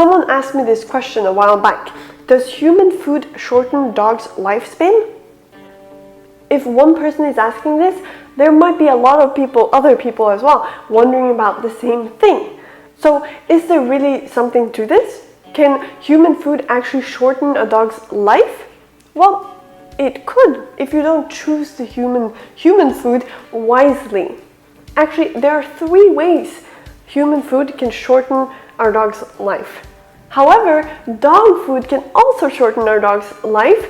Someone asked me this question a while back. Does human food shorten dogs' lifespan? If one person is asking this, there might be a lot of people, other people as well, wondering about the same thing. So is there really something to this? Can human food actually shorten a dog's life? Well, it could if you don't choose the human food wisely. Actually, there are 3 ways human food can shorten our dog's life. However, dog food can also shorten our dog's life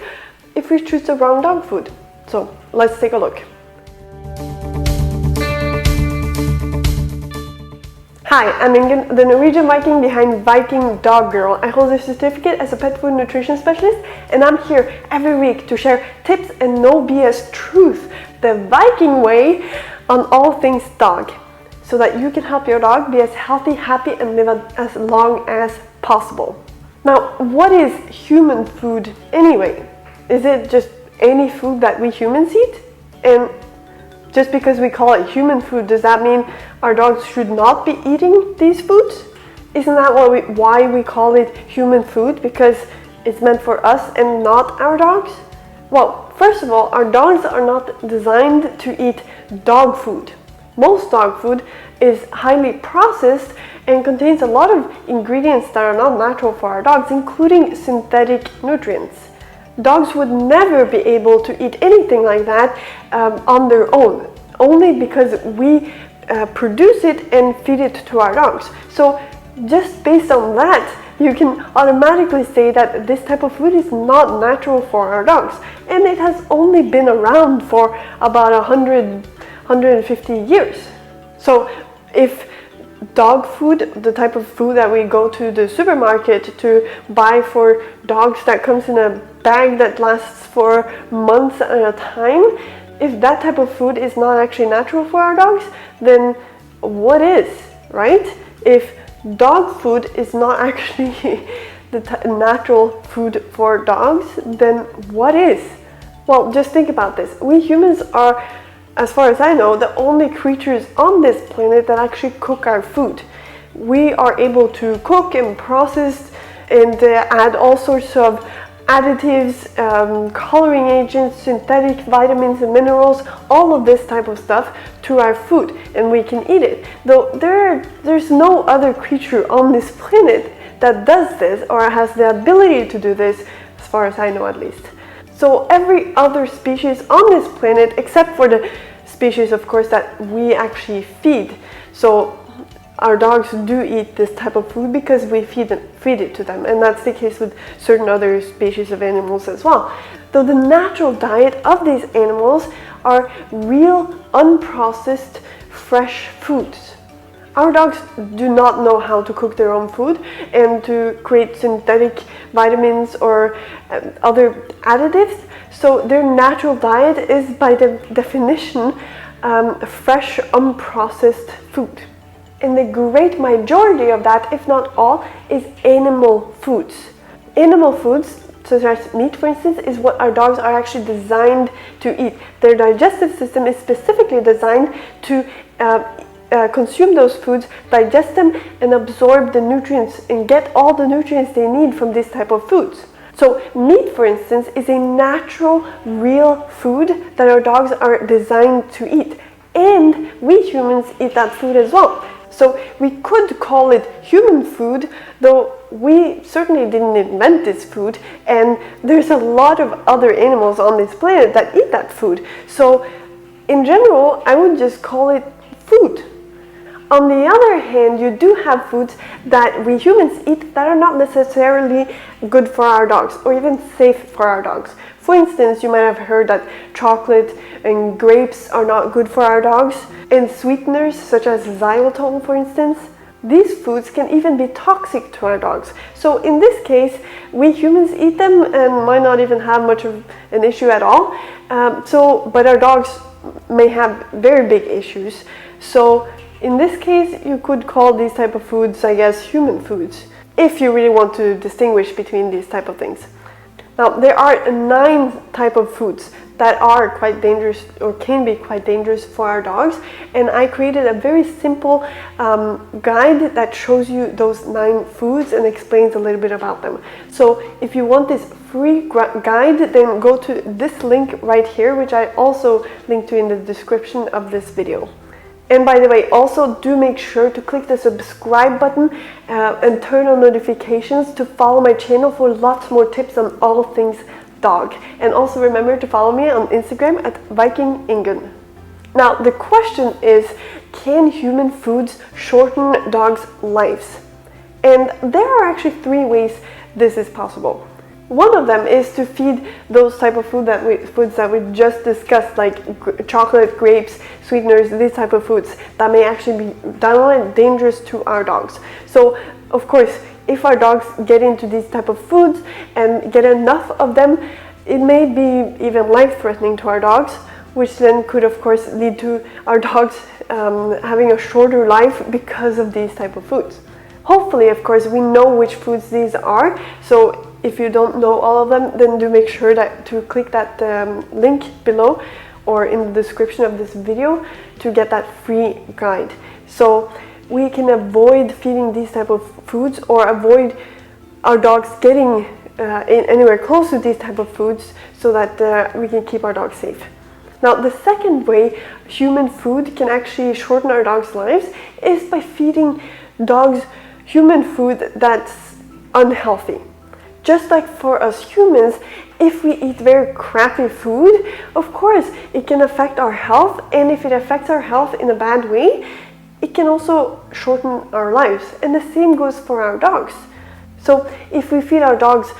if we choose the wrong dog food. So let's take a look. Hi, I'm Ingen, the Norwegian Viking behind Viking Dog Girl. I hold a certificate as a pet food nutrition specialist, and I'm here every week to share tips and no BS truth, the Viking way, on all things dog, so that you can help your dog be as healthy, happy, and live as long as possible. Now, what is human food anyway? Is it just any food that we humans eat? And just because we call it human food, does that mean our dogs should not be eating these foods? Isn't that why we call it human food? Because it's meant for us and not our dogs? Well, first of all, our dogs are not designed to eat dog food. Most dog food is highly processed and contains a lot of ingredients that are not natural for our dogs, including synthetic nutrients. Dogs would never be able to eat anything like that on their own, only because we produce it and feed it to our dogs. So just based on that, you can automatically say that this type of food is not natural for our dogs, and it has only been around for about 150 years. So if dog food, the type of food that we go to the supermarket to buy for dogs that comes in a bag that lasts for months at a time, if that type of food is not actually natural for our dogs, then what is, right? If dog food is not actually the natural food for dogs, then what is? Well, just think about this. We humans are, as far as I know, the only creatures on this planet that actually cook our food. We are able to cook and process and add all sorts of additives, coloring agents, synthetic vitamins and minerals, all of this type of stuff to our food, and we can eat it. Though there's no other creature on this planet that does this or has the ability to do this, as far as I know at least. So every other species on this planet, except for the species, of course, that we actually feed. So our dogs do eat this type of food because we feed it to them, and that's the case with certain other species of animals as well. Though the natural diet of these animals are real, unprocessed, fresh foods. Our dogs do not know how to cook their own food and to create synthetic vitamins or other additives, so their natural diet is by the definition fresh, unprocessed food. And the great majority of that, if not all, is animal foods. Animal foods, such as meat for instance, is what our dogs are actually designed to eat. Their digestive system is specifically designed to consume those foods, digest them, and absorb the nutrients and get all the nutrients they need from this type of foods. So meat, for instance, is a natural, real food that our dogs are designed to eat. And we humans eat that food as well. So we could call it human food, though we certainly didn't invent this food, and there's a lot of other animals on this planet that eat that food. So in general, I would just call it food. On the other hand, you do have foods that we humans eat that are not necessarily good for our dogs or even safe for our dogs. For instance, you might have heard that chocolate and grapes are not good for our dogs, and sweeteners such as xylitol, for instance. These foods can even be toxic to our dogs. So in this case, we humans eat them and might not even have much of an issue at all. But our dogs may have very big issues. So in this case, you could call these type of foods, I guess, human foods, if you really want to distinguish between these type of things. Now, there are 9 types of foods that are quite dangerous or can be quite dangerous for our dogs, and I created a very simple guide that shows you those 9 foods and explains a little bit about them. So if you want this free guide, then go to this link right here, which I also link to in the description of this video. And by the way, also do make sure to click the subscribe button and turn on notifications to follow my channel for lots more tips on all things dog. And also remember to follow me on Instagram at VikingIngun. Now the question is, can human foods shorten dogs' lives? And there are actually 3 ways this is possible. One of them is to feed those type of foods that we just discussed, like chocolate, grapes, sweeteners, these type of foods that may actually be downright dangerous to our dogs. So of course, if our dogs get into these type of foods and get enough of them, it may be even life-threatening to our dogs, which then could of course lead to our dogs having a shorter life because of these type of foods. Hopefully, of course, we know which foods these are, so if you don't know all of them, then do make sure to click that link below or in the description of this video to get that free guide. So we can avoid feeding these type of foods or avoid our dogs getting anywhere close to these type of foods so that we can keep our dogs safe. Now, the second way human food can actually shorten our dogs' lives is by feeding dogs human food that's unhealthy. Just like for us humans, if we eat very crappy food, of course it can affect our health, and if it affects our health in a bad way, it can also shorten our lives. And the same goes for our dogs. So if we feed our dogs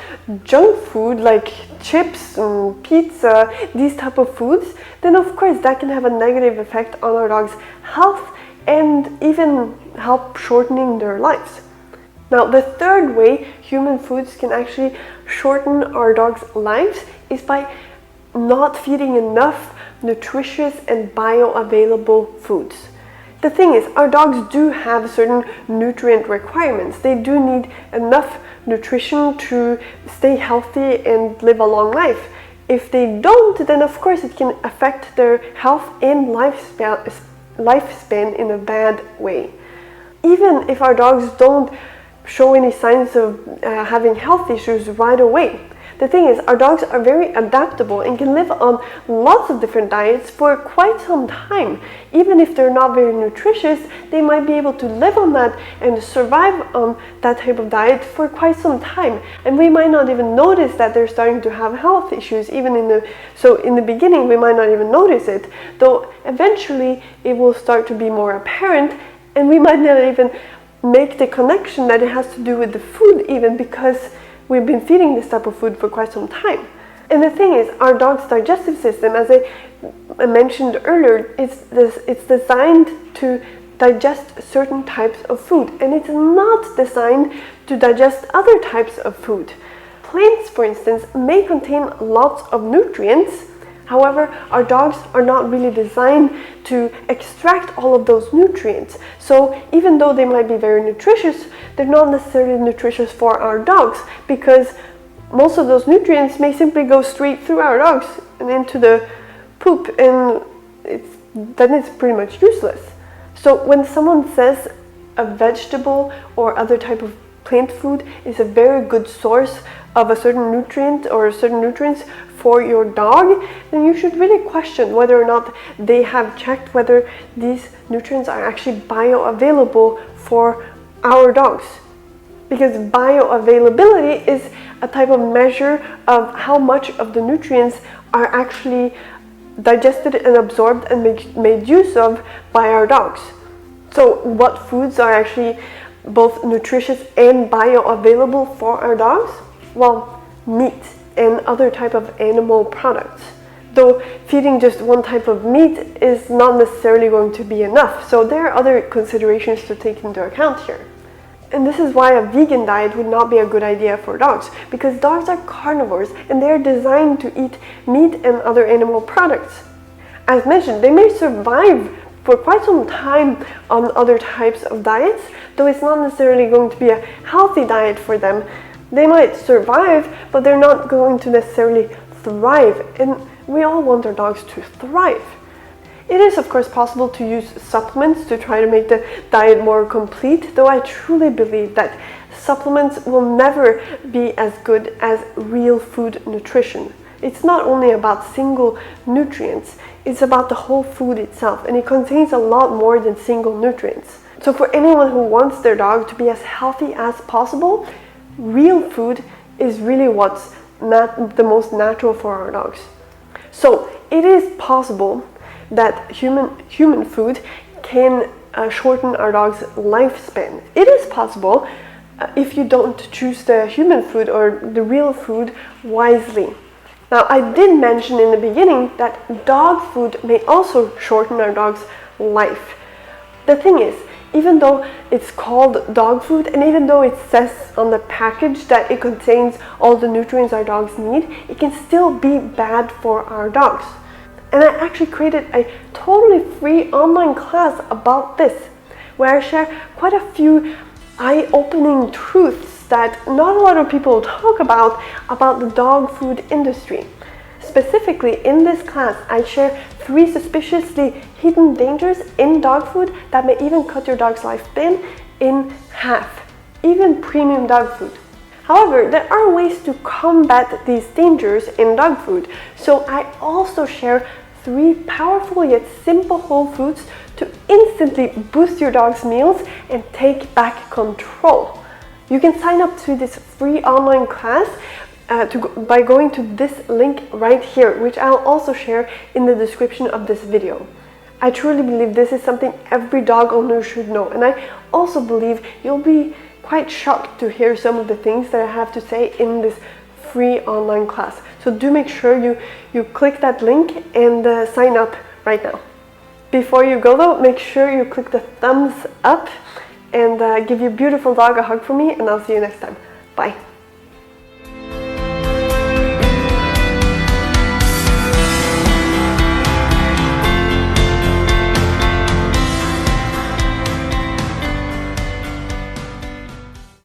junk food like chips and pizza, these type of foods, then of course that can have a negative effect on our dogs' health and even help shortening their lives. Now, the third way human foods can actually shorten our dogs' lives is by not feeding enough nutritious and bioavailable foods. The thing is, our dogs do have certain nutrient requirements. They do need enough nutrition to stay healthy and live a long life. If they don't, then of course it can affect their health and lifespan in a bad way. Even if our dogs don't show any signs of having health issues right away. The thing is, our dogs are very adaptable and can live on lots of different diets for quite some time. Even if they're not very nutritious, they might be able to live on that and survive on that type of diet for quite some time. And we might not even notice that they're starting to have health issues. So in the beginning, we might not even notice it, though eventually it will start to be more apparent, and we might not even make the connection that it has to do with the food, even because we've been feeding this type of food for quite some time. And the thing is, our dog's digestive system, as I mentioned earlier, it's designed to digest certain types of food, and it's not designed to digest other types of food. Plants, for instance, may contain lots of nutrients. However, our dogs are not really designed to extract all of those nutrients. So even though they might be very nutritious, they're not necessarily nutritious for our dogs, because most of those nutrients may simply go straight through our dogs and into the poop, and then it's pretty much useless. So when someone says a vegetable or other type of plant food is a very good source of a certain nutrient or certain nutrients for your dog, then you should really question whether or not they have checked whether these nutrients are actually bioavailable for our dogs. Because bioavailability is a type of measure of how much of the nutrients are actually digested and absorbed and made use of by our dogs. So what foods are actually both nutritious and bioavailable for our dogs? Well, meat and other type of animal products. Though feeding just one type of meat is not necessarily going to be enough, so there are other considerations to take into account here. And this is why a vegan diet would not be a good idea for dogs, because dogs are carnivores and they're designed to eat meat and other animal products. As mentioned, they may survive for quite some time on other types of diets, though it's not necessarily going to be a healthy diet for them. They might survive, but they're not going to necessarily thrive, and we all want our dogs to thrive. It is of course possible to use supplements to try to make the diet more complete, though I truly believe that supplements will never be as good as real food nutrition. It's not only about single nutrients, it's about the whole food itself, and it contains a lot more than single nutrients. So for anyone who wants their dog to be as healthy as possible, real food is really what's the most natural for our dogs. So it is possible that human food can shorten our dog's lifespan. It is possible if you don't choose the human food or the real food wisely. Now, I did mention in the beginning that dog food may also shorten our dog's life. The thing is, even though it's called dog food, and even though it says on the package that it contains all the nutrients our dogs need, it can still be bad for our dogs. And I actually created a totally free online class about this, where I share quite a few eye-opening truths that not a lot of people talk about the dog food industry. Specifically, in this class, I share 3 suspiciously hidden dangers in dog food that may even cut your dog's lifespan in half, even premium dog food. However, there are ways to combat these dangers in dog food, so I also share 3 powerful yet simple whole foods to instantly boost your dog's meals and take back control. You can sign up to this free online class by going to this link right here, which I'll also share in the description of this video. I truly believe this is something every dog owner should know, and I also believe you'll be quite shocked to hear some of the things that I have to say in this free online class. So do make sure you click that link and sign up right now. Before you go though, make sure you click the thumbs up and give your beautiful dog a hug for me, and I'll see you next time. Bye.